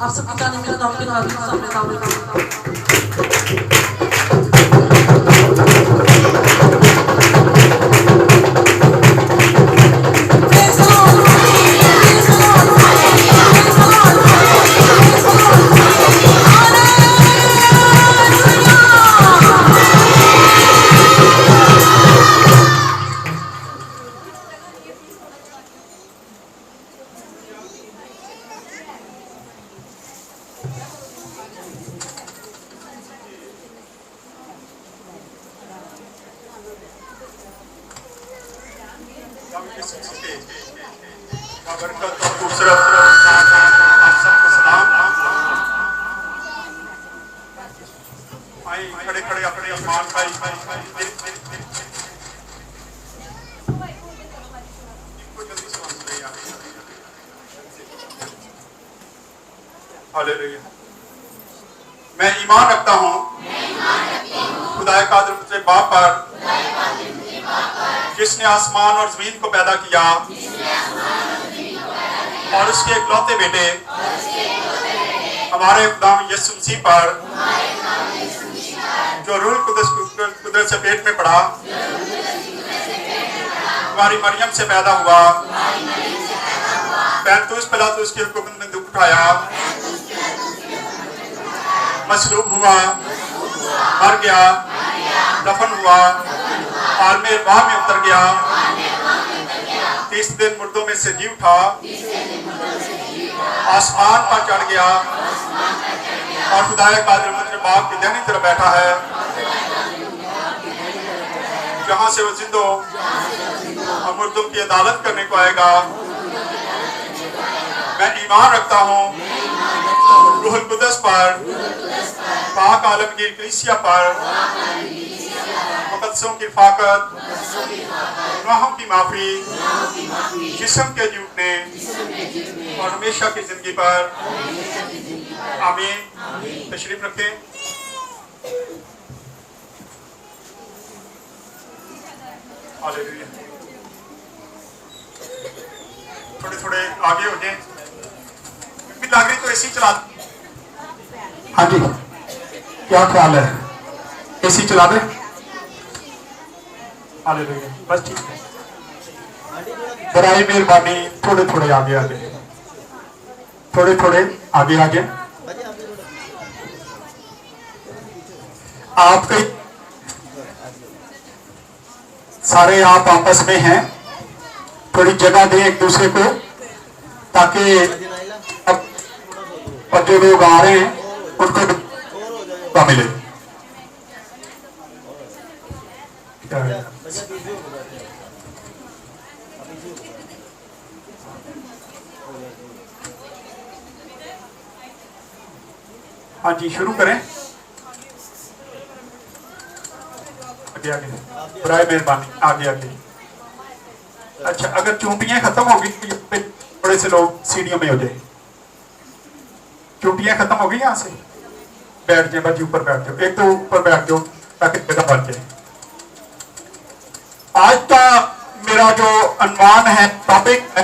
आप सबकी जाने मेरा नाम के नाम खड़े खड़े अपने ईमान का हालेलुया। मैं ईमान रखता हूँ खुदाए कादिर मुझे बाप पर जिसने आसमान और जमीन को पैदा किया और उसके इकलौते बेटे हमारे खुदा यीशु मसीह पर जो रूह कुदरत से पेट में पड़ा हमारी मरियम से पैदा हुआ पैंतुस पिलातुस की हुकूमत में दुख उठाया मसलूब हुआ मर गया दफन हुआ आलमे बाह में उतर गया 30 दिन मुर्दों में से जी उठा आसमान पर चढ़ गया और खुदाए कादिर मुझे बाप की दाहिनी तरफ बैठा है जहां से वो जिंदों और मुर्दों की अदालत करने को आएगा। मैं ईमान रखता हूँ रूहुल कुद्दस पर पाक आलमगीर कलीसिया पर मुकद्दसों की रिफाकत गुनाहों की माफी जिस्म के जुटने और हमेशा की जिंदगी पर आमीन। तशरीफ रखें। हालेलुया। थोड़े थोड़े आगे हो जाए लग रही तो एसी चला। हाँ जी क्या ख्याल है एसी चला दे। हालेलुया बस ठीक है। बराए मेहरबानी थोड़े थोड़े आगे आगे थोड़े थोड़े आगे आगे आप कई सारे आप आपस में हैं थोड़ी जगह दें एक दूसरे को ताकि अब जो लोग आ रहे हैं उनको मिले। हाँ जी शुरू करें। आगे आगे बराए मेहरबानी आगे आगे। अच्छा अगर चूंटियां खत्म होगी थोड़े से लोग सीढ़ियों में हो जाए। चूंटियां खत्म हो गई यहाँ से बैठ जाए बच्चे ऊपर बैठ जाओ एक तो ऊपर बैठ जाओ ताकि जगह बच जाए। आज का मेरा जो अनुमान है टॉपिक है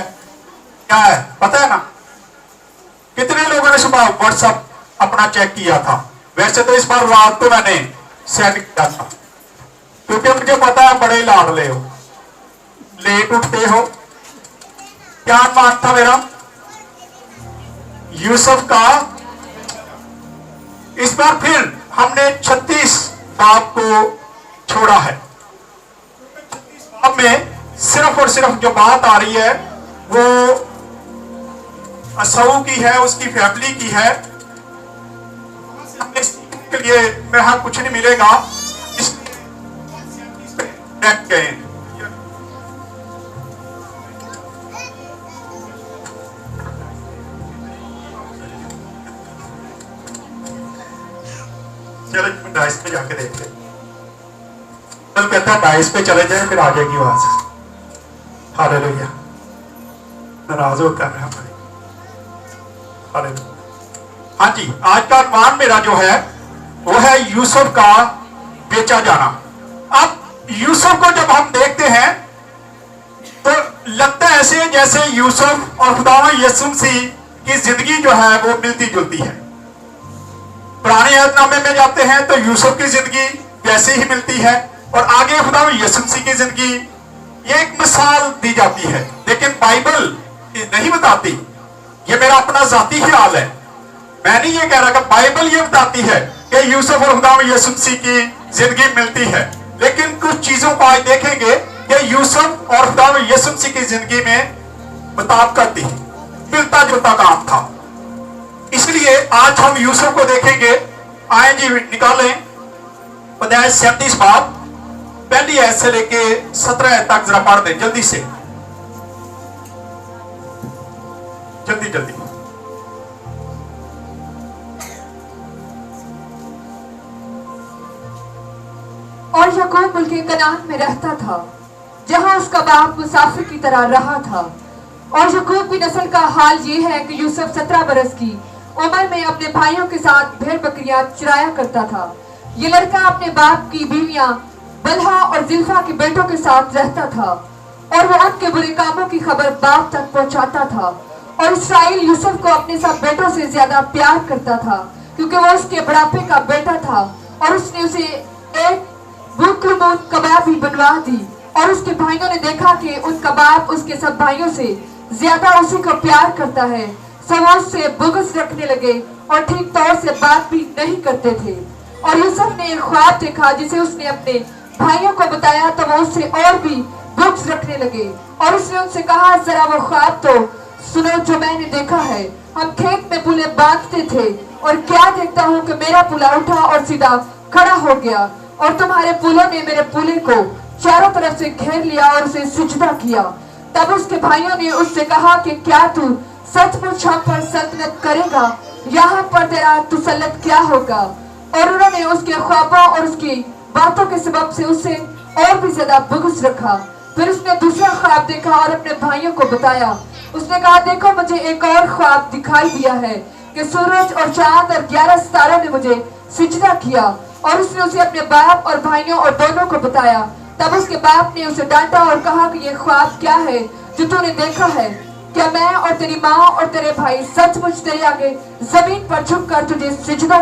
क्या है पता है ना। कितने लोगों ने सुबह व्हाट्सएप अपना चेक किया था। वैसे तो इस बार रात को मैंने सेट किया था क्योंकि मुझे पता है बड़े लाडले हो लेट उठते हो। क्या अनुमान था मेरा यूसुफ का। इस बार फिर हमने 36 बाप को छोड़ा है। अब में सिर्फ और सिर्फ जो बात आ रही है वो असऊ की है उसकी फैमिली की है। के लिए मेरा कुछ नहीं मिलेगा गए। चलो डाइस पे जाके देखते हैं। कल कहता है डाइस पे चले जाए फिर आ जाएगी वहां से। हालेलुया नाराज होता है हमारे। हालेलुया। हाँ जी आज का अनुमान मेरा जो है वो है यूसुफ का बेचा जाना। अब यूसुफ को जब हम देखते हैं तो लगता है ऐसे जैसे यूसुफ और खुदावंद यीशु मसीह की जिंदगी जो है वो मिलती जुलती है। पुराने अहदनामे में जाते हैं तो यूसुफ की जिंदगी वैसे ही मिलती है, और आगे खुदावंद यीशु मसीह की जिंदगी ये एक मिसाल दी जाती है, लेकिन बाइबल नहीं बताती। ये मेरा अपना जाती ख्याल है, मैं नहीं ये कह रहा कि बाइबल ये बताती है कि यूसुफ और खुदावंद यीशु मसीह की जिंदगी मिलती है, लेकिन कुछ चीजों को आज देखेंगे कि यूसुफ और खुदावंद यीशु मसीह की जिंदगी में मुताबिकत थी, मिलता जुलता काम था। इसलिए आज हम यूसुफ को देखेंगे। आए जी, निकालें अध्याय 37 बाब पहली आयत से लेके 17 आयत तक जरा पढ़ दें जल्दी से, जल्दी जल्दी। और याकूब मुल्के कनान में रहता था, जहां उसका बाप मुसाफिर की तरह रहा था। और याकूब की नस्ल का हाल ये है कि यूसुफ 17 बरस की उम्र में अपने भाइयों के साथ भेड़ बकरियां चराया करता था। ये लड़का अपने बाप की बीवियां बलहा और जिल्फा के बेटों के साथ रहता था, और वो उनके बुरे कामों की खबर बाप तक पहुंचाता था। और इसराइल यूसुफ को अपने सब बेटों से ज्यादा प्यार करता था, क्योंकि वो उसके बुढ़ापे का बेटा था। और उसने उसे एक बुकलमून कबाब भी बनवा दी। और उसके भाइयों ने देखा कि उनका बाप उसके सब भाइयों से ज्यादा उसी को प्यार करता है, सब उससे बुग़्ज़ रखने लगे और ठीक तौर से बात भी नहीं करते थे। और यूसुफ ने एक ख्वाब देखा जिसे उसने अपने भाइयों को बताया, तो वो उससे और भी बुग़्ज़ रखने लगे। और उसने उनसे कहा, जरा वो ख्वाब तो सुनो जो मैंने देखा है। हम खेत में पुले बांधते थे, और क्या देखता हूँ कि मेरा पुला उठा और सीधा खड़ा हो गया, और तुम्हारे पुलों ने मेरे पुले को चारों तरफ से घेर लिया और उसे सिजदा किया। तब उसके भाइयों ने उससे कहा कि क्या तू सचमुच हम पर सल्तनत करेगा? यहाँ पर तेरा तसल्लुत क्या होगा? और उन्होंने उसके ख्वाबों और उसकी बातों के सबब से उससे और भी ज्यादा बुग़्ज़ रखा। फिर उसने दूसरा ख्वाब देखा और अपने भाइयों को बताया। उसने कहा, देखो मुझे एक और ख्वाब दिखाई दिया है कि सूरज और चांद और 11 सितारों ने मुझे सिजदा किया। और उसने उसे अपने बाप और भाइयों और दोनों को बताया। तब उसके बाप ने उसे डांटा और कहा कि ये ख्वाब क्या है जो तूने देखा है? क्या मैं और तेरी माँ और तेरे भाई सचमुच तेरे आगे जमीन पर झुककर तुझे सिजदा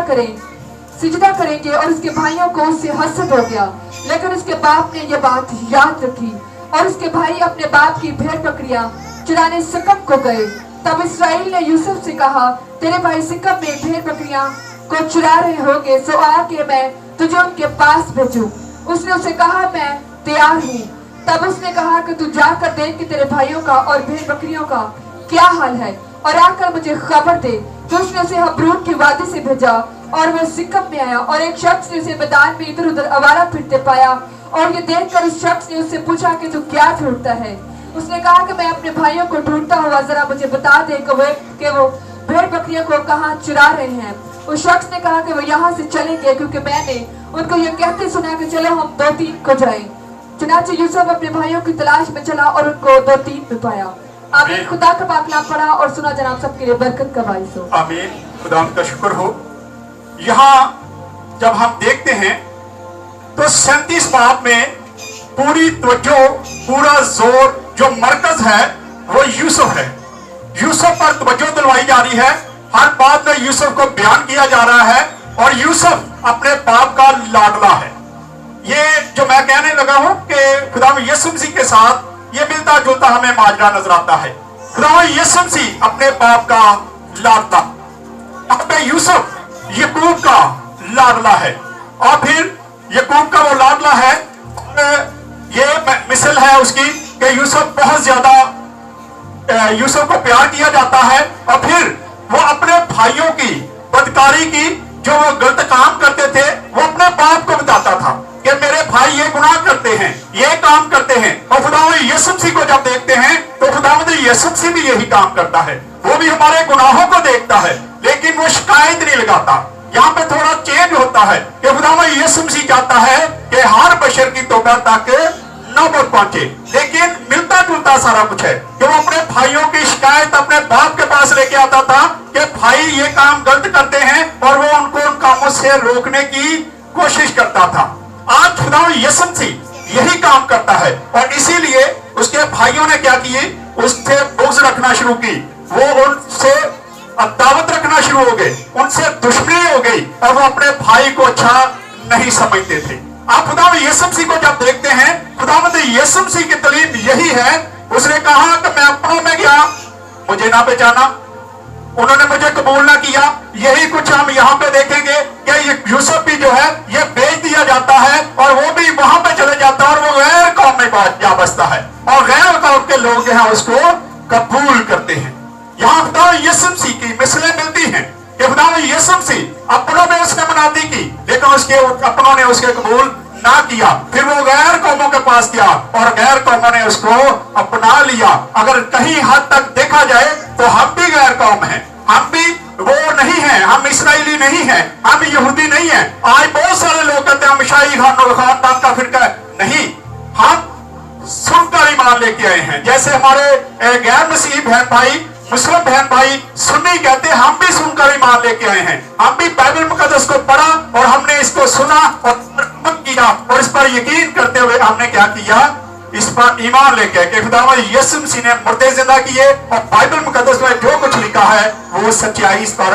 करेंगे? और उसके भाइयों को उससे हसद हो गया, लेकिन उसके बाप ने यह बात याद रखी। और उसके भाई अपने बाप की भेड़ बकरियां चराने सिकम को गए। तब इसराइल ने यूसुफ से कहा, तेरे भाई सिकम में भेड़ बकरियां को चुरा रहे होंगे, सो आके मैं तुझे उनके पास भेजूं। उसने उसे कहा, मैं तैयार हूँ। तब उसने कहा कि तू जाकर देख कि तेरे भाइयों का और भेड़ बकरियों का क्या हाल है, और आकर मुझे खबर दे। तो उसने उसे हब्रून की वादी से भेजा, और वह सिकम में आया। और एक शख्स ने उसे मैदान में इधर उधर आवारा फिरते पाया, और ये देखकर उस शख्स ने उससे पूछा कि तू क्या ढूंढता है? उसने कहा कि मैं अपने भाइयों को ढूंढता हुआ, जरा मुझे बता दे कि वो भेड़ बकरियों को कहाँ चुरा रहे हैं। उस शख्स ने कहा कि वो यहाँ से चलेंगे, क्योंकि मैंने उनको ये कहते सुना कि चलो हम 2-3 को जाएं। चुनाचे यूसुफ अपने भाइयों की तलाश में चला और उनको 2-3 में पाया। आमीन। खुदा का पाक कलाम पढ़ा और सुना जनाब सबके लिए बरकत का बाइस हो। आमीन। खुदा का शुक्र हो। यहाँ जब हम देखते हैं तो 37 बाब में पूरी तवज्जो, पूरा जोर, जो मरकज है वो यूसुफ है। यूसुफ पर तवज्जो दिलवाई जा रही है। हर बात में यूसुफ को बयान किया जा रहा है, और यूसुफ अपने बाप का लाडला है। ये जो मैं कहने लगा हूं कि खुदावंद यीशु मसीह के साथ ये मिलता जुलता हमें माजरा नजर आता है। खुदावंद यीशु मसीह अपने बाप का लाडला, अपने यूसुफ याकूब का लाडला है, और फिर याकूब का वो लाडला है। ये मिसल है उसकी कि यूसुफ बहुत ज्यादा यूसुफ को प्यार किया जाता है, और फिर वो अपने भाइयों की बदकारी की, जो वो गलत काम करते थे, वो अपने बाप को बताता था कि मेरे भाई ये गुनाह करते हैं, ये काम करते हैं। और खुदावंद यीशु मसीह को जब देखते हैं तो खुदावंद यीशु मसीह भी यही काम करता है। वो भी हमारे गुनाहों को देखता है, लेकिन वो शिकायत नहीं लगाता। यहाँ पे थोड़ा चेंज होता है कि खुदावंद यीशु मसीह चाहता है कि हर बशर की तौबा तक नौबत पहुंचे, लेकिन मिलता जुलता सारा कुछ है कि वो अपने भाइयों की शिकायत अपने बाप के पास लेके आता था कि भाई ये काम गलत करते हैं, और वो उनको उन कामों से रोकने की कोशिश करता था। आज खुदावंद यीशु मसीह यही काम करता है, और इसीलिए उसके भाइयों ने क्या किए उससे बुग़्ज़ रखना शुरू की, वो उनसे अदावत रखना शुरू हो गए, उनसे दुश्मनी हो गई और वो अपने भाई को अच्छा नहीं समझते थे। आप खुदावंद यीशु मसीह को जब देखते हैं, खुदावंद यीशु मसीह की तालीम यही है। उसने कहा कि मैं अपनों में गया, मुझे ना पहचाना, उन्होंने मुझे कबूल ना किया। यही कुछ हम यहाँ पे देखेंगे कि ये यूसुफ भी जो है ये बेच दिया जाता है और वो भी वहां पे चले जाता है और वो गैर कौम में जा बसता है और गैर कौम के लोग जो है उसको कबूल करते हैं। यहाँ खुदा यीशु मसीह की मिसलें मिलती हैं कि खुदा यीशु मसीह अपनों में उसने मनाती की, लेकिन उसके अपनों ने उसके कबूल ना किया। फिर वो गैर कौमों के पास गया और गैर कौमों ने उसको अपना लिया। अगर कहीं हद तक देखा जाए तो हम भी गैर कौम हैं, हम भी वो नहीं हैं, हम इस्राएली नहीं हैं, हम यहूदी नहीं हैं। आज बहुत सारे लोग कहते हैं हम शाही खानदान का फिरका है। नहीं, हम सुनकर ईमान लेके आए हैं। जैसे हमारे गैर मसीही बहन भाई, मुस्लिम बहन भाई सुन्नी कहते हैं, हम भी सुनकर ईमान लेके आए हैं। हम भी बाइबल मुकद्दस को पढ़ा और हमने इसको सुना और अमल किया और इस पर यकीन करते हुए हमने क्या किया, इस पर ईमान लेके आए कि खुदावंद यीशु मसीह ने मुर्दे जिंदा किए और बाइबल मुकद्दस में जो कुछ लिखा है वो सच्चाई इस पर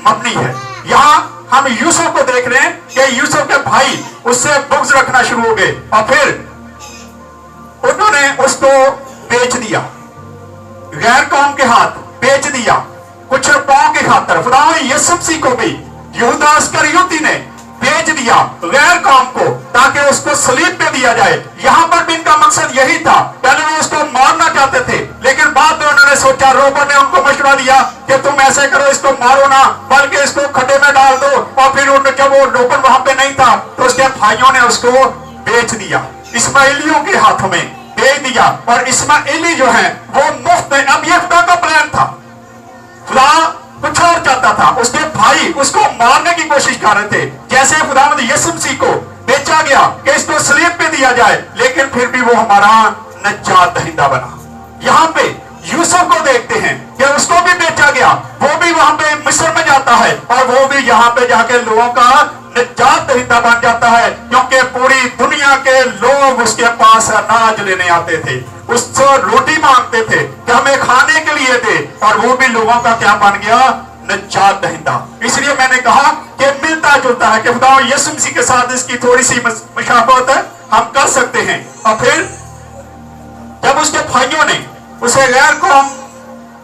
मबनी है। यहाँ हम यूसुफ को देख रहे हैं कि यूसुफ के भाई उससे बुग़्ज़ रखना शुरू हो गए और फिर उन्होंने उसको बेच दिया, गैर कौम के हाथ बेच दिया कुछ रुपयों की खातर। खुदावंद यीशु मसीह को भी यहूदा इस्करियोती ने बेच दिया गैर कौम को ताकि उसको सलीब पे दिया जाए। यहाँ पर भी इनका मकसद यही था। पहले वो उसको मारना चाहते थे, लेकिन बाद में उन्होंने सोचा, रोबन ने उनको मशवरा दिया कि तुम ऐसे करो, इसको मारो ना बल्कि इसको खड्डे में डाल दो। और फिर जब वो रोबन वहां पे नहीं था तो उसके भाइयों ने उसको बेच दिया, इस्माइलियों के हाथों में बेच दिया। और इस्माइली जो है वो मुफ्त में, अब ये खुदा का प्लान था, खुदा कुछ और चाहता था। उसके भाई उसको मारने की कोशिश कर रहे थे। जैसे खुदावंद यीशु मसीह को बेचा गया कि इसको सलीब पे दिया जाए, लेकिन फिर भी वो हमारा नजात दहिंदा बना। यहाँ पे यूसुफ को देखते हैं कि उसको भी बेचा गया, वो भी वहां पे मिस्र में जाता है और वो भी यहाँ पे जाके लोगों का नजात दहिंदा बन जाता है, क्योंकि पूरी दुनिया के लोग उसके पास अनाज लेने आते थे, उससे रोटी मांगते थे कि हमें खाने के लिए दे, और वो भी लोगों का क्या बन गया, नजात दहिंदा। इसलिए मैंने कहा कि मिलता जुलता है कि खुदा यीशु मसीह के साथ इसकी थोड़ी सी मुशाबहत है, हम कर सकते हैं। और फिर जब उसके भाइयों ने उसे गैर कौम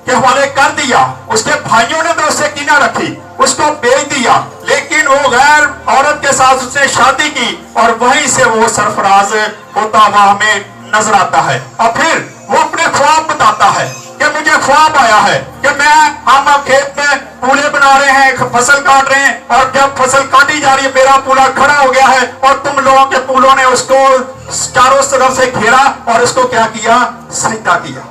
के हवाले कर दिया, उसके भाइयों ने तो उससे कीना रखी, उसको बेच दिया, लेकिन वो गैर औरत के साथ उसने शादी की और वहीं से वो सरफराज होता हुआ हमें नजर आता है। और फिर वो अपने ख्वाब बताता है कि मुझे ख्वाब आया है कि हम खेत में पूले बना रहे हैं, फसल काट रहे हैं, और जब फसल काटी जा रही है मेरा पूला खड़ा हो गया है और तुम लोगों के पूलों ने उसको चारों तरफ से घेरा और उसको क्या किया, सजदा किया,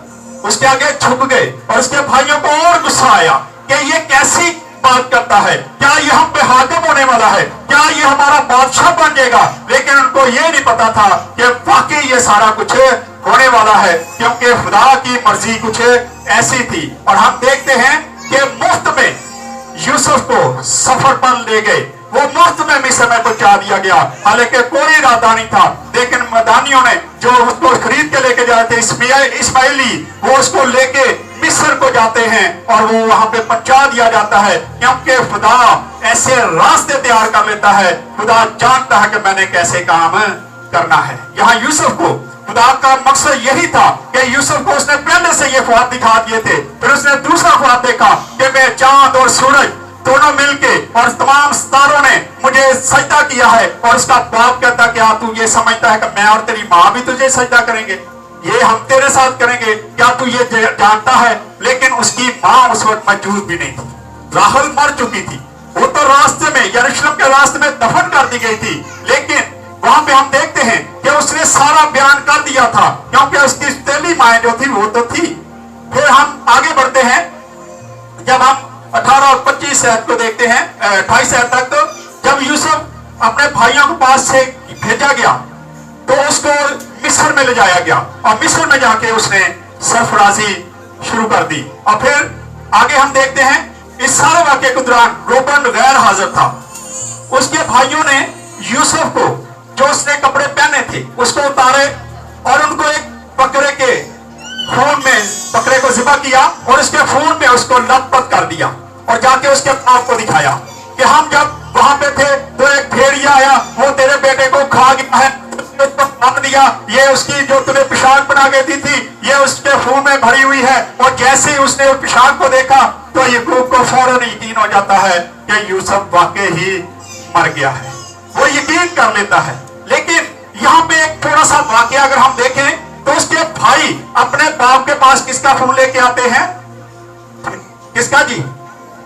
उसके आगे झुक गए। और उसके भाइयों को और गुस्सा आया कि ये कैसी बात करता है, क्या ये हम पे हाकिम होने वाला है, क्या ये हमारा बादशाह बन जाएगा। लेकिन उनको ये नहीं पता था कि वाकई ये सारा कुछ होने वाला है, क्योंकि खुदा की मर्जी कुछ ऐसी थी। और हम देखते हैं कि मुफ्त में यूसुफ को सफर पर ले गए, वो मुफ्त में मिस्र में पहुंचा दिया गया, हालांकि कोई इरादा नहीं था। लेकिन मदानियों ने जो उसको खरीद के लेके जा रहे थे इस्माइली, वो उसको लेके मिस्र को जाते हैं और वो वहां पे पहुंचा दिया जाता है, क्योंकि खुदा ऐसे रास्ते तैयार कर लेता है। खुदा जानता है कि मैंने कैसे काम करना है। यहाँ यूसुफ को खुदा का मकसद यही था कि यूसुफ को उसने पहले से ये ख्वाब दिखा दिए थे। फिर उसने दूसरा ख्वाब देखा कि मैं चांद और सूरज दोनों मिलके और तमाम सितारों ने मुझे सजदा किया है। और उसका बाप कहता क्या तू ये समझता है कि मैं और तेरी माँ भी तुझे सजदा करेंगे, ये हम तेरे साथ करेंगे, क्या तू ये जानता है। लेकिन उसकी माँ उस वक्त मौजूद भी नहीं थी, राहल मर चुकी थी, वो तो रास्ते में यरूशलेम के रास्ते में दफन कर दी गई थी। लेकिन वहां पे हम देखते हैं कि उसने सारा बयान कर दिया था, क्योंकि उसकी पहली माँ जो थी वो तो थी। फिर हम आगे बढ़ते हैं, जब हम 18 और 25 आयत को देखते हैं, 28 आयत तक, तो जब यूसुफ अपने भाइयों के पास से भेजा गया तो उसको मिस्र में ले जाया गया और मिस्र में जाके उसने सरफराजी शुरू कर दी। और फिर आगे हम देखते हैं इस सारे वाक्य के दौरान रोबन गैर हाजिर था। उसके भाइयों ने यूसुफ को जो उसने कपड़े पहने थे उसको उतारे और उनको एक बकरे के खून में बेटे को ज़िबा किया और उसके खून में उसको लथपथ कर दिया और जाके उसके बाप को दिखाया कि हम जब वहां पे थे तो एक भेड़िया आया, वो तेरे बेटे को खा गया है, उसको मार दिया, ये उसकी जो तूने पेशाब बना के दी थी ये उसके खून में भरी हुई है। और जैसे ही उसने उस पेशाब को देखा तो याकूब को फौरन यकीन हो जाता है कि यूसुफ वाकई ही मर गया है, वो यकीन कर लेता है। लेकिन यहाँ पे एक थोड़ा सा वाकया अगर हम देखें तो उसके भाई अपने बाप के पास किसका खून लेके आते हैं? किसका जी?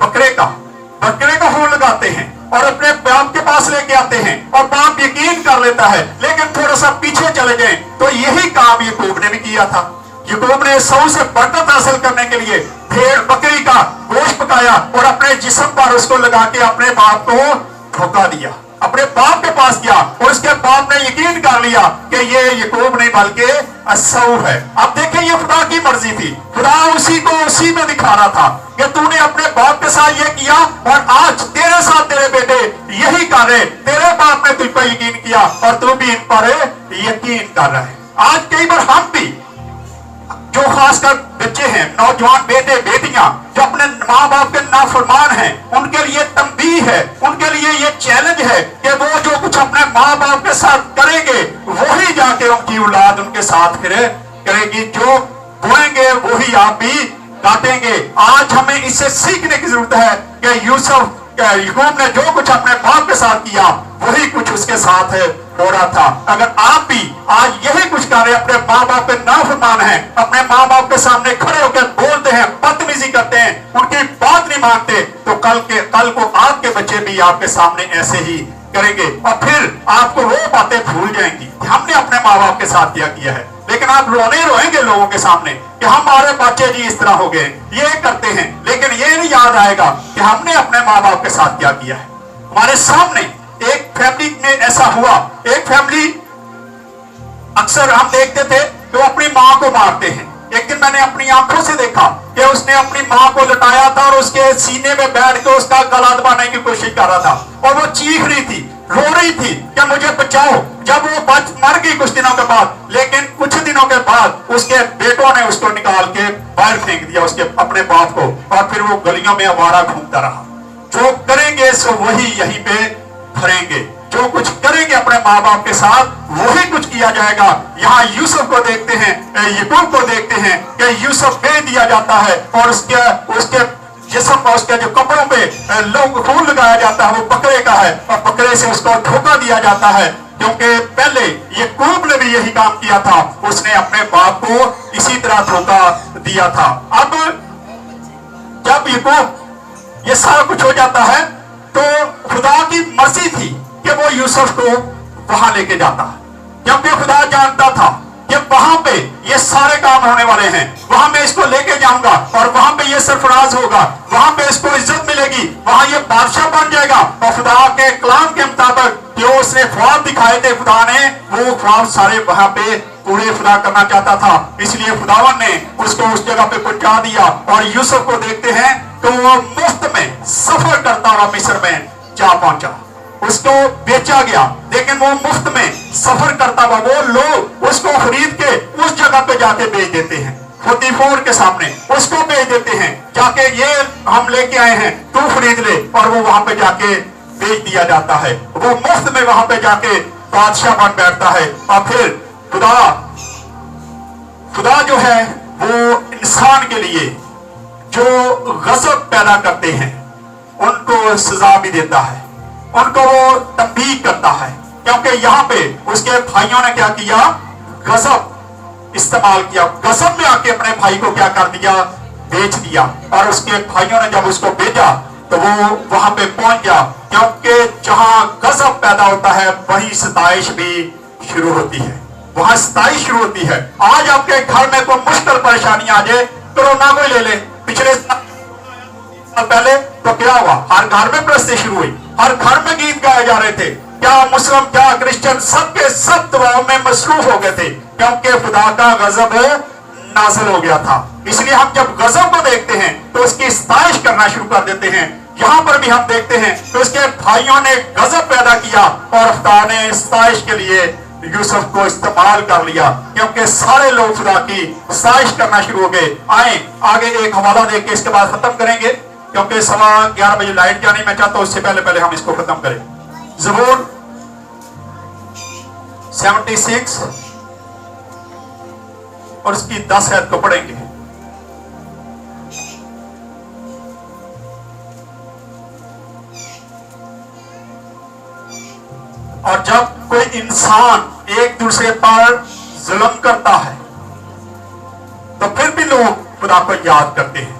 बकरे का खून लगाते हैं और अपने बाप के पास लेके आते हैं और बाप यकीन कर लेता है। लेकिन थोड़ा सा पीछे चले जाएं तो यही काम याकूब ने भी किया था। याकूब ने एसाऊ से बरकत हासिल करने के लिए भेड़ बकरी का गोश्त पकाया और अपने जिस्म पर उसको लगा के अपने बाप को धोखा दिया, अपने बाप के पास गया और उसके बाप ने यकीन कर लिया कि ये याकूब नहीं बल्कि एसाऊ है। अब देखें ये खुदा की मर्जी थी, खुदा उसी को उसी में दिखा रहा था कि तूने अपने बाप के साथ ये किया और आज तेरे साथ तेरे बेटे यही कर रहे, तेरे बाप ने तुझ पर यकीन किया और तू भी इन पर यकीन कर रहा है। आज कई बार हम भी जो खासकर बच्चे हैं, नौजवान बेटे बेटियां जो अपने माँ बाप के नाफरमान हैं, उनके लिए तंबीह है, उनके लिए ये चैलेंज है कि वो जो कुछ अपने माँ बाप के साथ करेंगे वही जाके उनकी औलाद उनके साथ फिर करेगी, जो बोएंगे वही आप भी काटेंगे। आज हमें इससे सीखने की जरूरत है कि याकूब ने जो कुछ अपने बाप के साथ किया वही कुछ उसके साथ हो रहा था। अगर आप भी आज यही कुछ कर रहे हैं, अपने माँ बाप के नाफरमान हैं, अपने माँ बाप के सामने खड़े होकर बोलते हैं, बदतमीजी करते हैं, उनकी बात नहीं मानते, तो कल को आपके बच्चे भी आपके सामने ऐसे ही करेंगे और फिर आपको वो बातें भूल जाएंगी कि हमने अपने माँ बाप के साथ क्या किया है। लेकिन आप रोएंगे लोगों के सामने कि हमारे बच्चे जी इस तरह हो गए, ये करते हैं, लेकिन ये नहीं याद आएगा कि हमने अपने माँ बाप के साथ क्या किया है। हमारे सामने एक फैमिली में ऐसा हुआ, एक फैमिली अक्सर हम देखते थे कि वो अपनी माँ को मारते हैं। एक दिन मैंने अपनी आंखों से देखा कि उसने अपनी माँ को लटाया था और उसके सीने में बैठ के उसका गला दबाने की कोशिश कर रहा था और वो चीख रही थी, रो रही थी कि मुझे बचाओ। जब वो मर गई कुछ दिनों के बाद, लेकिन कुछ दिनों के बाद उसके बेटों ने उसको निकाल के बाहर फेंक दिया, उसके अपने बाप को, और फिर वो गलियों में आवारा घूमता रहा। जो करेंगे सो वही यहीं पे भरेंगे, जो कुछ करेंगे अपने माँ बाप के साथ वही कुछ किया जाएगा। यहाँ यूसुफ को देखते हैं, याकूब को देखते हैं कि यूसुफ बेच दिया जाता है और उसके जिस्म पर, उसके जो कपड़ों पे लोग खून लगाया जाता है वो बकरे का है और बकरे से उसको धोखा दिया जाता है, क्योंकि पहले याकूब ने भी यही काम किया था, उसने अपने बाप को इसी तरह धोखा दिया था। अब जब याकूब ये सारा कुछ हो जाता है तो खुदा की मर्जी थी कि वो यूसुफ को वहां लेके जाता, क्योंकि खुदा जानता था कि वहां पे ये सारे काम होने वाले हैं, वहां मैं इसको लेके जाऊंगा और वहां पे ये सरफराज होगा, वहां पे इसको इज्जत मिलेगी, वहां ये बादशाह बन जाएगा। और खुदा के कलाम के मुताबिक जो उसने ख्वाब दिखाए थे खुदा ने, वो ख्वाब सारे वहां पे पूरे खुदा करना चाहता था, इसलिए खुदावन ने उसको उस जगह पे पहुंचा दिया। और यूसुफ को देखते हैं तो वो मुफ्त में सफर करता हुआ मिस्र में जा पहुंचा, उसको बेचा गया, लेकिन वो मुफ्त में सफर करता हुआ वो लोग उसको खरीद के उस जगह पे जाके बेच देते हैं, फतीफोर के सामने उसको बेच देते हैं, जाके ये हम लेके आए हैं तू खरीद ले, और वो वहां पे जाके बेच दिया जाता है। वो मुफ्त में वहां पे जाके बादशाह बन बैठता है। और फिर खुदा जो है वो इंसान के लिए जो गजब पैदा करते हैं उनको सजा भी देता है, उनको वो तंबीह करता है, क्योंकि यहाँ पे उसके भाइयों ने क्या किया, गजब इस्तेमाल किया, गजब में आके अपने भाई को क्या कर दिया, बेच दिया। और उसके भाइयों ने जब उसको बेचा तो वो वहां पे पहुंच गया, क्योंकि जहां गजब पैदा होता है वहीं सताइश भी शुरू होती है, वहां सताइश शुरू होती है। आज आपके घर में कोई मुश्किल परेशानी आ जाए, कोरोना को ले ले, पिछले साल पहले तो क्या हुआ, हर घर में प्रस्ती शुरू हुई, हर घर में गीत गाए जा रहे थे, क्या मुस्लिम क्या क्रिश्चियन सबके सब दुआओं में मसरूफ हो गए थे, क्योंकि खुदा का गजब नाज़िल हो गया था। इसलिए हम जब गजब को देखते हैं तो उसकी सताइश करना शुरू कर देते हैं। यहाँ पर भी हम देखते हैं तो उसके भाइयों ने गजब पैदा किया और खुदा ने सताइश के लिए यूसुफ को इस्तेमाल कर लिया, क्योंकि सारे लोग खुदा की साजिश करना शुरू हो गए। आए आगे एक हवाला देख के इसके बाद खत्म करेंगे, क्योंकि 11:15 बजे लाइट जानी, मैं चाहता हूं उससे पहले पहले हम इसको खत्म करें। ज़बूर 76 और उसकी 10 आयत को पढ़ेंगे। और जब कोई इंसान एक दूसरे पर जुल्म करता है तो फिर भी लोग खुदा को याद करते हैं।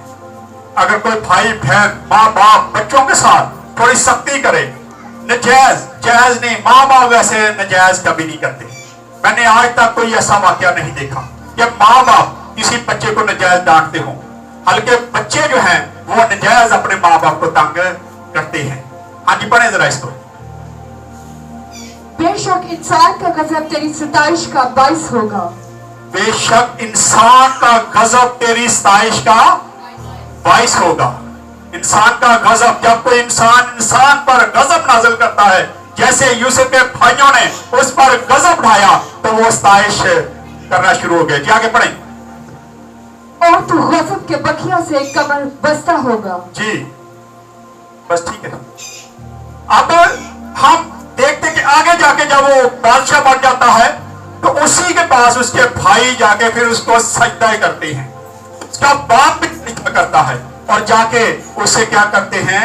अगर कोई भाई बहन माँ बाप बच्चों के साथ थोड़ी सख्ती करे, जायज नहीं, माँ बाप वैसे नजायज कभी नहीं करते। मैंने आज तक कोई ऐसा वाकया नहीं देखा कि माँ बाप किसी बच्चे को नजायज डांटते हो, हल्के बच्चे जो हैं वो नजायज अपने माँ बाप को तंग करते हैं। हाँ जी, पढ़े जरा इसको। बेशक इंसान का गजब तेरी सताइश का बाइस होगा। बेशक इंसान का गजब तेरी सताइश का बाइस होगा। इंसान का गजब, जब कोई इंसान पर गजब नाजिल करता है, जैसे यूसुफ के भाइयों ने उस पर गजब ढाया, तो वो सताइश करना शुरू हो गए। आगे पढ़ें। और तू गजब के बखिया से कमर बस्ता होगा। जी बस ठीक है। अब हम देखते कि आगे जाके जब वो बादशाह बन जाता है तो उसी के पास उसके भाई जाके फिर उसको सजदा करते हैं, उसका बाप भी सजदा करता है और जाके उसे क्या करते हैं,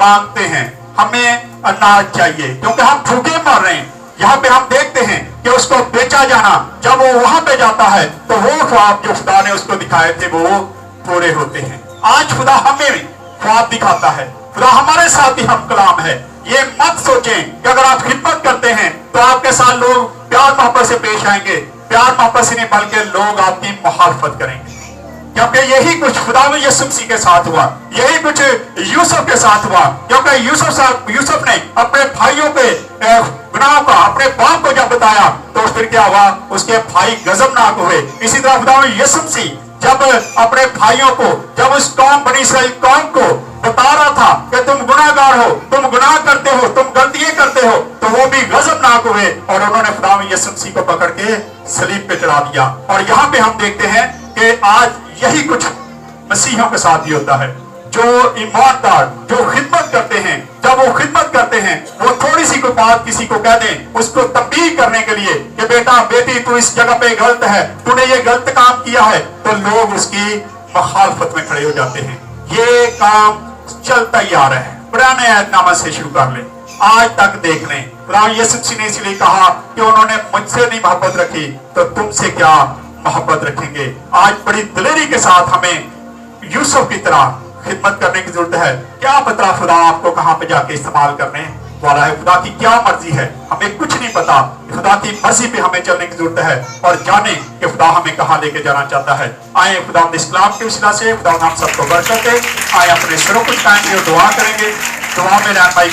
मांगते हैं हमें अनाज चाहिए क्योंकि हम भूखे मर रहे हैं। यहाँ पे हम देखते हैं कि उसको बेचा जाना, जब वो वहां पे जाता है तो वो ख्वाब जो खुदा ने उसको दिखाए थे वो पूरे होते हैं। आज खुदा हमें ख्वाब दिखाता है, खुदा हमारे साथ ही हम कलाम है। ये मत सोचें कि अगर आप खिदमत करते हैं तो आपके साथ लोग प्यार मोहब्बत से पेश आएंगे। प्यार मोहब्बत से नहीं, बल्कि लोग आपकी मुखालफत करेंगे, क्योंकि यही कुछ खुदा में यीशु मसीह के साथ हुआ, यही कुछ यूसुफ के साथ हुआ। क्योंकि यूसुफ ने अपने भाइयों के गुनाहों का अपने बाप को जब बताया तो फिर क्या हुआ, उसके भाई गजबनाक हुए। इसी तरह खुदा में यीशु मसीह जब अपने भाइयों को, जब उस कौम बनी इस्राएल कौम को बता रहा था कि तुम गुनाहगार हो, तुम गुनाह करते हो, तुम गलतियां करते हो, तो वो भी गजबनाक हुए और उन्होंने खुदा में यीशु मसीह को पकड़ के सलीब पे चढ़ा दिया। और यहाँ पे हम देखते हैं कि आज यही कुछ मसीहियों के साथ भी होता है। जो ईमानदार, जो खिदमत करते हैं, जब वो खिदमत करते हैं, वो थोड़ी सी कोई बात किसी को कह दें, उसको तंबीह करने के लिए कि बेटा बेटी तू इस जगह पे गलत है, तूने ये गलत काम किया है, तो लोग उसकी मुखालफत में खड़े हो जाते हैं। ये काम चलता ही आ रहा है। पुराने ऐतनामा से शुरू कर ले, आज तक देख लें। खुदा यीशु मसीह ने इसलिए कहा कि उन्होंने मुझसे नहीं मोहब्बत रखी तो तुमसे क्या मोहब्बत रखेंगे। आज बड़ी दिलेरी के साथ हमें यूसुफ की तरह खिदमत करने की जरूरत है। क्या पता खुदा आपको कहां पे जाके इस्तेमाल करने वाला है, खुदा की क्या मर्जी है, हमें कुछ नहीं पता। खुदा की मर्जी पे हमें चलने की जरूरत है और जाने कि खुदा हमें कहां लेके जाना चाहता है। आए खुदा इस कलाम के वसीला से खुदा हम सबको बरकत दे। आए अपने सिरों को उठाएंगे और दुआ करेंगे। दुआ में रहनुमाई